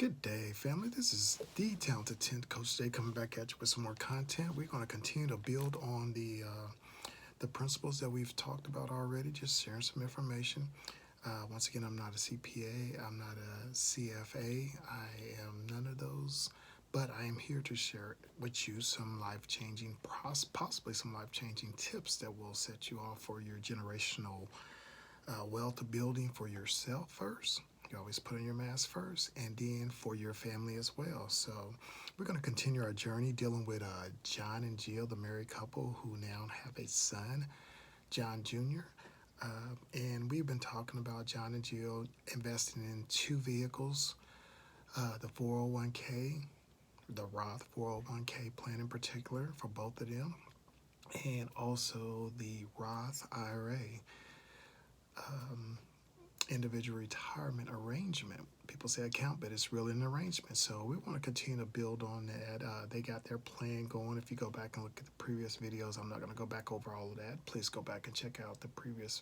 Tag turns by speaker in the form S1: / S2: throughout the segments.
S1: Good day, family. This is the Talented 10th Coach Jay coming back at you with some more content. We're going to continue to build on the principles that we've talked about already, just sharing some information. Once again, I'm not a CPA, I'm not a CFA, I am none of those, but I am here to share with you some life-changing, possibly some life-changing tips that will set you off for your generational wealth building for yourself first. You always put on your mask first, and then for your family as well. So we're going to continue our journey dealing with John and Jill, the married couple who now have a son, John Jr. And we've been talking about John and Jill investing in two vehicles, the 401k, the Roth 401k plan in particular for both of them, and also the Roth IRA. Um, Individual retirement arrangement. People say account, but it's really an arrangement. So we want to continue to build on that. They got their plan going. If you go back and look at the previous videos, I'm not going to go back over all of that. Please go back and check out the previous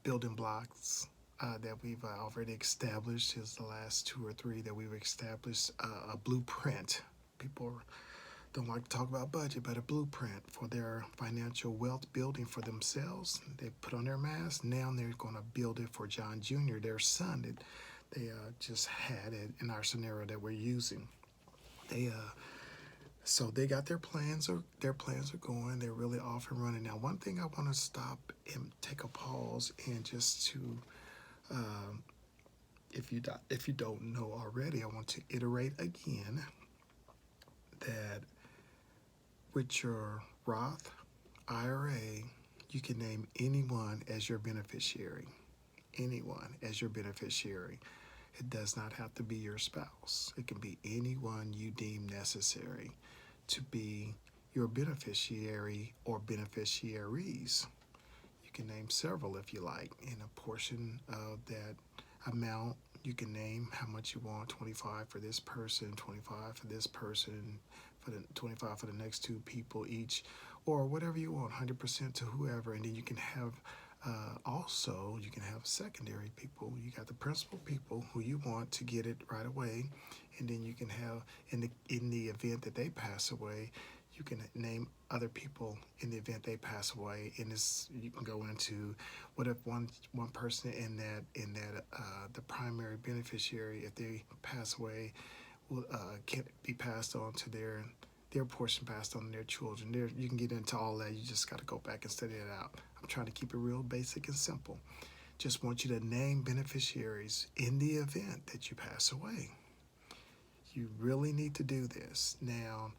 S1: building blocks that we've already established. Is the last two or three that we've established a blueprint. People don't like to talk about budget, but a blueprint for their financial wealth building for themselves. They put on their mask. Now they're going to build it for John Jr., their son that they just had it in our scenario that we're using. They so they got their plans are going. They're really off and running. Now, one thing I want to stop and take a pause and just to um, if you don't know already, I want to iterate again that with your Roth IRA, you can name anyone as your beneficiary. Anyone as your beneficiary. It does not have to be your spouse. It can be anyone you deem necessary to be your beneficiary or beneficiaries. You can name several if you like. In a portion of that amount, you can name how much you want, 25 for this person, 25 for this person, for the 25 for the next two people each, or whatever you want, 100% to whoever. And then you can have also you can have secondary people. You got the principal people who you want to get it right away, and then you can have in the event that they pass away, you can name other people in the event they pass away. And this you can go into what if one person in that the primary beneficiary, if they pass away, will can be passed on to their portion passed on to their children. There, you can get into all that. You just got to go back and study it out. I'm trying to keep it real basic and simple. Just want you to name beneficiaries in the event that you pass away. You really need to do this. Now,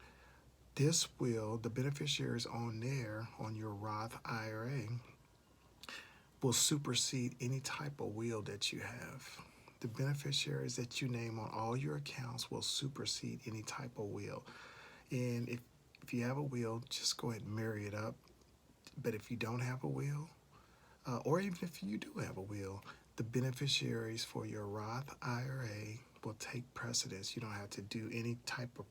S1: the beneficiaries on your Roth IRA, will supersede any type of will that you have. The beneficiaries that you name on all your accounts will supersede any type of will. And if you have a will, just go ahead and marry it up. But if you don't have a will, or even if you do have a will, the beneficiaries for your Roth IRA will take precedence. You don't have to do any type of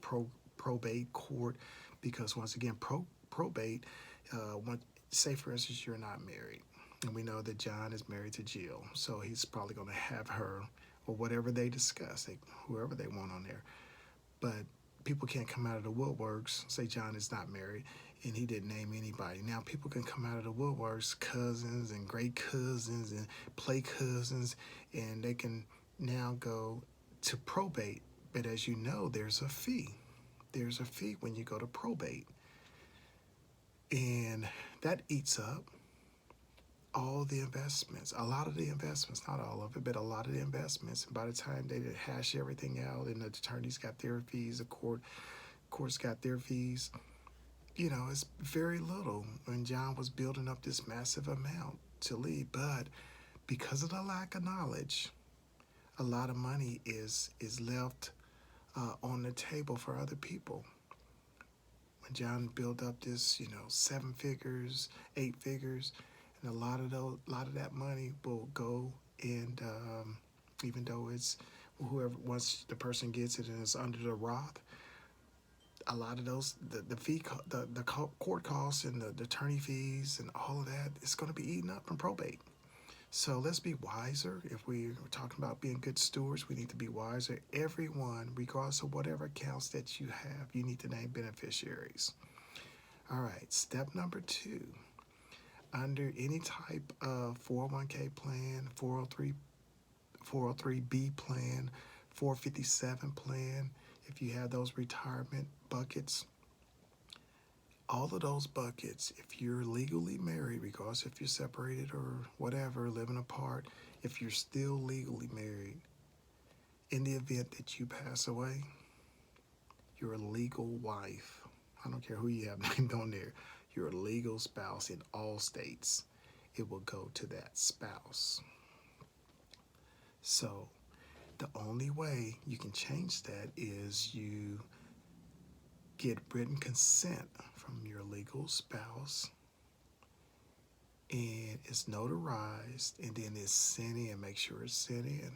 S1: probate court because, once again, probate, say for instance, you're not married. And we know that John is married to Jill, so he's probably going to have her or whatever they discuss, whoever they want on there. But people can't come out of the woodworks, say John is not married, and he didn't name anybody. Now people can come out of the woodworks, cousins and great cousins and play cousins, and they can now go to probate. But as you know, there's a fee. There's a fee when you go to probate. And that eats up all the investments, a lot of the investments, not all of it, but a lot of the investments. And by the time they hash everything out and the attorneys got their fees, the courts got their fees, it's very little when John was building up this massive amount to leave. But because of the lack of knowledge, a lot of money is left on the table for other people. When John built up this, 7 figures, 8 figures, and a lot of that money will go, and even though it's whoever, once the person gets it and it's under the Roth, a lot of those the fee the court costs and the attorney fees and all of that is going to be eaten up in probate. So let's be wiser. If we're talking about being good stewards, we need to be wiser. Everyone, regardless of whatever accounts that you have, you need to name beneficiaries. All right, step number 2. Under any type of 401k plan, 403b plan, 457 plan, if you have those retirement buckets, all of those buckets, if you're legally married, regardless if you're separated or whatever, living apart, if you're still legally married, in the event that you pass away, your legal wife, I don't care who you have named on there, your legal spouse in all states, it will go to that spouse. So the only way you can change that is you get written consent from your legal spouse, and it's notarized, and then it's sent in. Make sure it's sent in.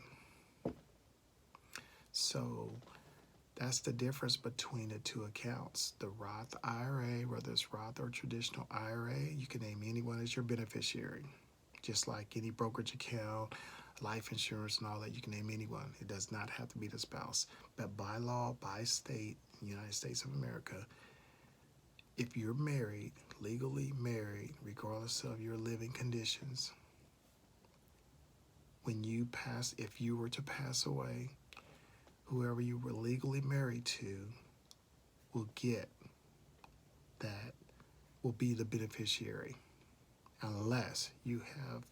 S1: So that's the difference between the two accounts. The Roth IRA, whether it's Roth or traditional IRA, you can name anyone as your beneficiary. Just like any brokerage account, life insurance, and all that, you can name anyone. It does not have to be the spouse. But by law, by state, United States of America, if you're married, legally married, regardless of your living conditions, when you pass, if you were to pass away, whoever you were legally married to will get that, will be the beneficiary, unless you have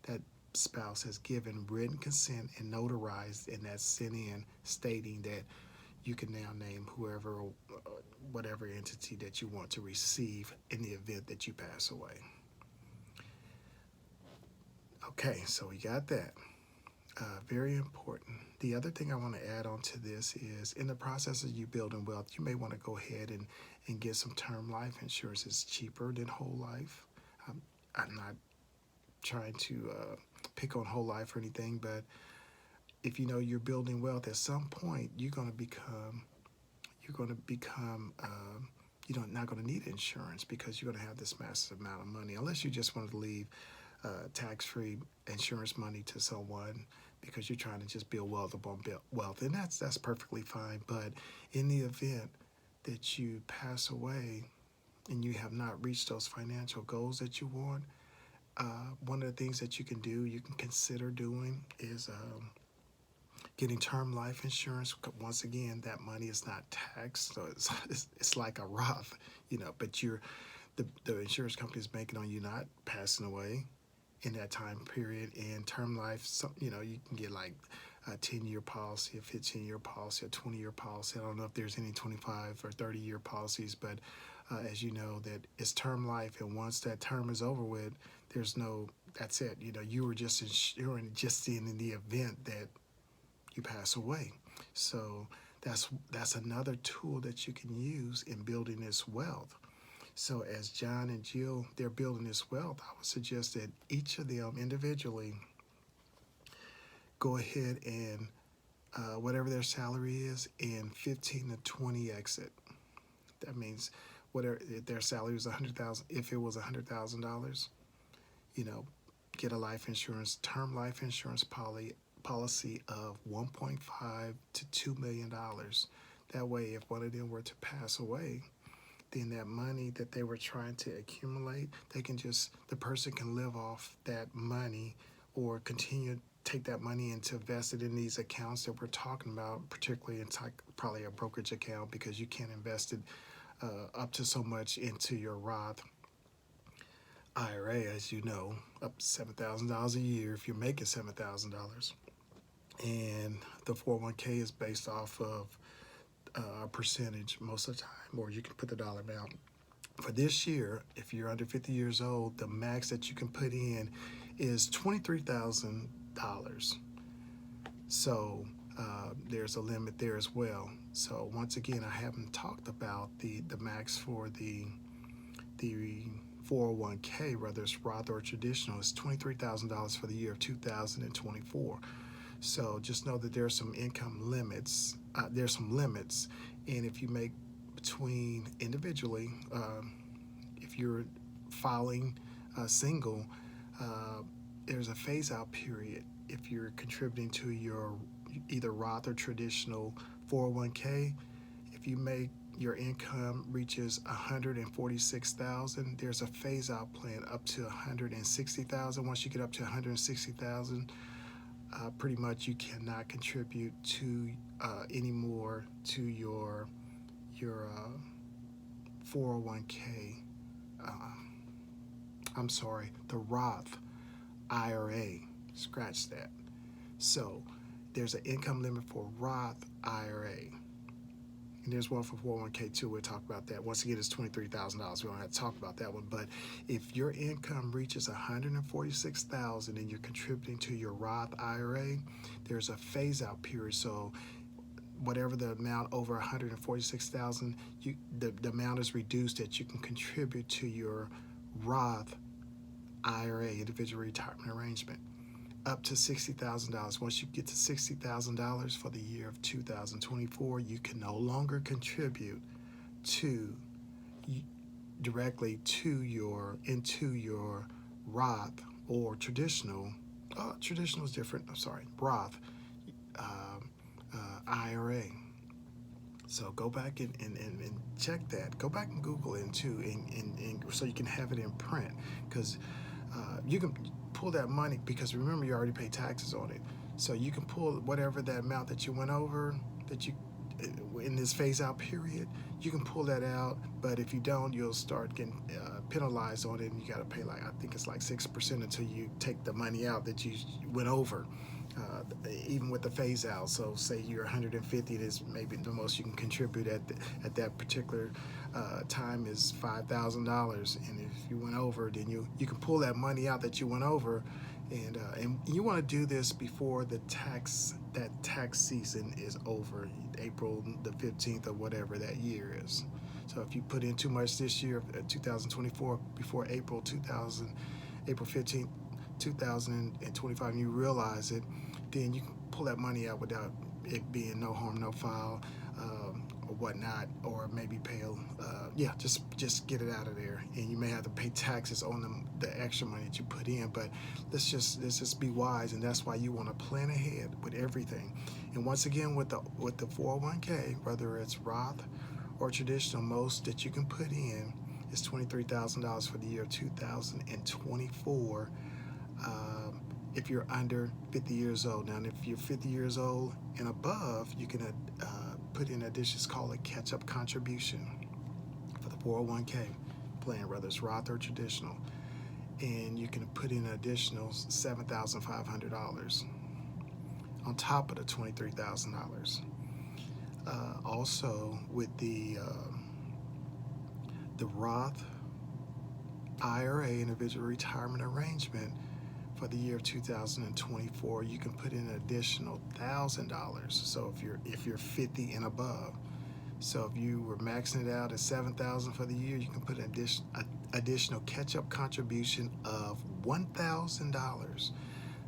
S1: that spouse has given written consent and notarized, and that's sent in stating that you can now name whoever, whatever entity that you want to receive in the event that you pass away. Okay, so we got that. Very important. The other thing I want to add on to this is, in the process of you building wealth, you may want to go ahead and get some term life insurance. It's cheaper than whole life. I'm not trying to pick on whole life or anything, but if you know you're building wealth, at some point you're going to become you're not going to need insurance, because you're going to have this massive amount of money, unless you just want to leave tax-free insurance money to someone because you're trying to just build wealth upon wealth, and that's perfectly fine. But in the event that you pass away and you have not reached those financial goals that you want, one of the things that you can do, you can consider doing, is getting term life insurance. Once again, that money is not taxed, so it's like a Roth, but the insurance company is banking on you not passing away in that time period. And term life, you can get like a 10-year policy, a 15-year policy, a 20-year policy. I don't know if there's any 25 or 30-year policies, but as you know, that it's term life, and once that term is over with, that's it. You were just insuring just in the event that you pass away. So that's another tool that you can use in building this wealth. So as John and Jill, they're building this wealth, I would suggest that each of them individually go ahead and whatever their salary is, in 15 to 20 exit. That means whatever, if their salary was $100,000, if it was $100,000, get a life insurance, term life insurance policy of $1.5 to $2 million. That way, if one of them were to pass away, then that money that they were trying to accumulate, the person can live off that money, or continue to take that money and to invest it in these accounts that we're talking about, particularly in probably a brokerage account, because you can't invest it up to so much into your Roth IRA, as you know, up to $7,000 a year if you're making $7,000. And the 401k is based off of a percentage most of the time, or you can put the dollar amount. For this year, if you're under 50 years old, the max that you can put in is $23,000. So there's a limit there as well. So once again, I haven't talked about the max for the 401k, whether it's Roth or traditional. It's $23,000 for the year of 2024. So just know that there's some income limits. There's some limits, and if you make between individually, if you're filing single, there's a phase out period if you're contributing to your either Roth or traditional 401k. If you make your income reaches 146,000, there's a phase out plan up to 160,000. Once you get up to 160,000, pretty much you cannot contribute to anymore to your 401k. Uh, I'm sorry, the Roth IRA. Scratch that. So there's an income limit for Roth IRA. And there's one for 401k too. We'll talk about that. Once again, it's $23,000. We don't have to talk about that one. But if your income reaches 146,000 and you're contributing to your Roth IRA, there's a phase out period. So whatever the amount over 146,000, the amount is reduced that you can contribute to your Roth IRA, individual retirement arrangement, up to $60,000. Once you get to $60,000 for the year of 2024, you can no longer contribute to directly to into your Roth or traditional. Traditional is different. I'm sorry, Roth IRA. So go back and check that. Go back and Google it too, and so you can have it in print, because you can pull that money, because remember, you already pay taxes on it. So you can pull whatever that amount that you went over, that you in this phase out period, you can pull that out. But if you don't, you'll start getting penalized on it, and you got to pay, like, I think it's like 6% until you take the money out that you went over. Even with the phase out. So say you're 150, is maybe the most you can contribute at that particular time is $5,000, and if you went over, then you can pull that money out that you went over, and you want to do this before that tax season is over, April the 15th or whatever that year is. So if you put in too much this year, 2024, before April 15th, 2025, and you realize it, then you can pull that money out without it being no harm, no foul, or whatnot, or maybe pay, just get it out of there. And you may have to pay taxes on the extra money that you put in, but let's just be wise, and that's why you want to plan ahead with everything. And once again, with the 401k, whether it's Roth or traditional, most that you can put in is $23,000 for the year 2024. If you're under 50 years old. Now, if you're 50 years old and above, you can put in addition, it's called a catch-up contribution for the 401k plan, whether it's Roth or traditional. And you can put in an additional $7,500 on top of the $23,000. Also, with the Roth IRA, individual retirement arrangement, for the year of 2024, you can put in an additional $1,000. So if you're 50 and above, so if you were maxing it out at $7,000 for the year, you can put an additional catch-up contribution of $1,000.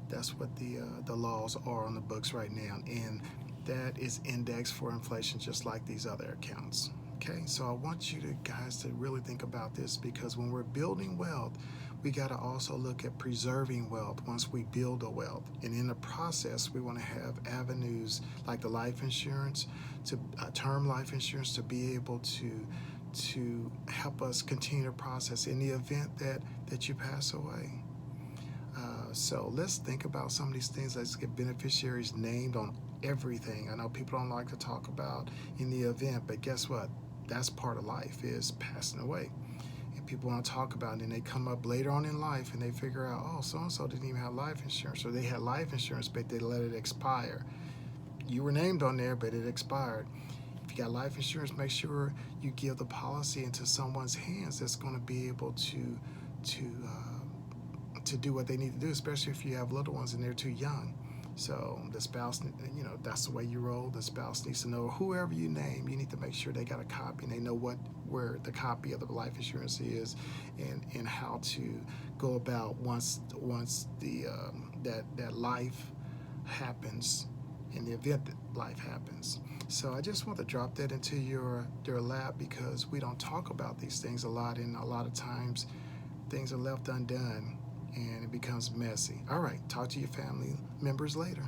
S1: That's what the laws are on the books right now, and that is indexed for inflation, just like these other accounts. Okay, so I want you guys to really think about this, because when we're building wealth, we got to also look at preserving wealth once we build a wealth. And in the process, we want to have avenues like the life insurance, to term life insurance, to be able to help us continue the process in the event that you pass away. So let's think about some of these things. Let's get beneficiaries named on everything. I know people don't like to talk about in the event, but guess what? That's part of life, is passing away. People want to talk about it, and they come up later on in life and they figure out, oh, so-and-so didn't even have life insurance, or they had life insurance but they let it expire. You were named on there, but it expired. If you got life insurance, make sure you give the policy into someone's hands that's going to be able to do what they need to do, especially if you have little ones and they're too young. So the spouse, that's the way you roll. The spouse needs to know, whoever you name, you need to make sure they got a copy and they know where the copy of the life insurance is, and how to go about once the that life happens, in the event that life happens. So I just want to drop that into your lap, because we don't talk about these things a lot, and a lot of times things are left undone. and it becomes messy. All right, talk to your family members later.